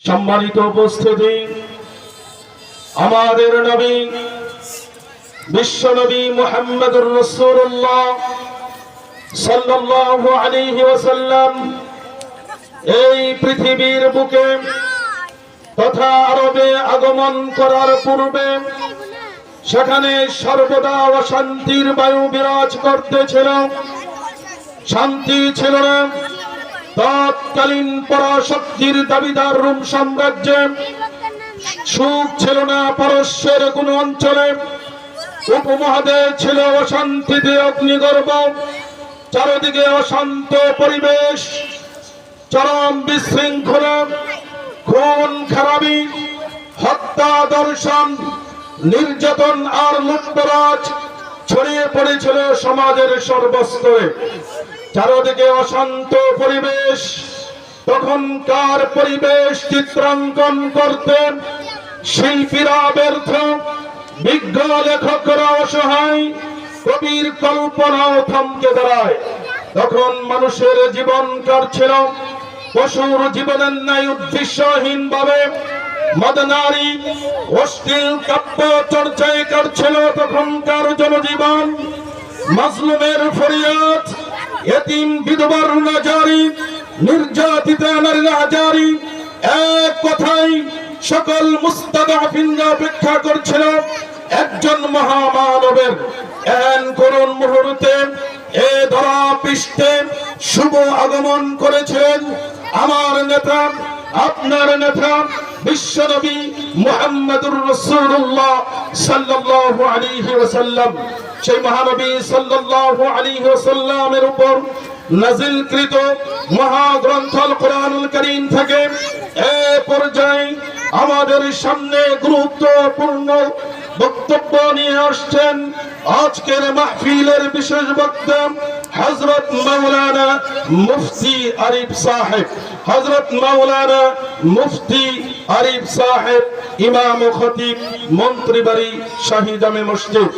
সম্মানিত উপস্থিতি, আমাদের নবী বিশ্ব নবী মুহাম্মদুর রাসূলুল্লাহ সাল্লাল্লাহু আলাইহি ওয়াসাল্লাম এই পৃথিবীর বুকে তথা আরবে আগমন করার পূর্বে সেখানে সর্বদা অশান্তির বায়ু বিরাজ করতেছিল, শান্তি ছিল না। তৎকালীন পরাশক্তির দাবিদার রোম সাম্রাজ্যে সুখ ছিল না। পারস্যের কোন অঞ্চলে উপমহাদেশ ছিল অশান্তিতে অগ্নিগর্ভ, চারিদিকে অশান্ত পরিবেশ, চরম বিশৃঙ্খলা, খুন খারাপি, হত্যা, দর্শন, নির্যাতন আর লুটতরাজ ছড়িয়ে পড়েছিল সমাজের সর্বস্তরে। চারিদিকে অশান্ত পরিবেশ। তখনকার পরিবেশ চিত্রাঙ্কন করতেন শিল্পীরা ব্যর্থ, বিজ্ঞ লেখকরা অসহায়, কবির কল্পনাও থমকে দাঁড়ায়। তখন মানুষের জীবন কাটছিল পশুর জীবনের ন্যায় উদ্দেশ্যহীন ভাবে। মদনারী অশ্লীল কাব্য চর্চায় কাটছিল তখনকার জনজীবন। মাজলুমের ফরিয়াদ, এতিম বিধবার নাজারি, নির্যাতিত নারীর হাজারি, এক কথায় সকল মুস্তাদাফিনরা অপেক্ষা করছিল একজন মহামানবের। এন করুণ মুহূর্তে এ ধরা পৃষ্ঠে শুভ আগমন করেছিলেন আমার নেতা, আপনার নেতা বিশ্বনবী মুহাম্মদুর রাসূলুল্লাহ সাল্লাল্লাহু আলাইহি ওয়াসাল্লাম। সেই মহানবী সাল্লাল্লাহু আলাইহি ওয়াসাল্লামের উপর নাযিলকৃত মহাগ্রন্থ আল কোরআনুল কারীম থেকে এ পর্যায়ে আমাদের সামনে গুরুত্বপূর্ণ বক্তব্য নিয়ে আসছেন আজকের মাহফিলের বিশেষ বক্তা হযরত মাওলানা মুফতি আরিফ সাহেব। হযরত মাওলানা মুফতি আরিফ সাহেব, ইমাম ও খতিব, মন্ত্রী বাড়ি, শাহী জামে মসজিদ।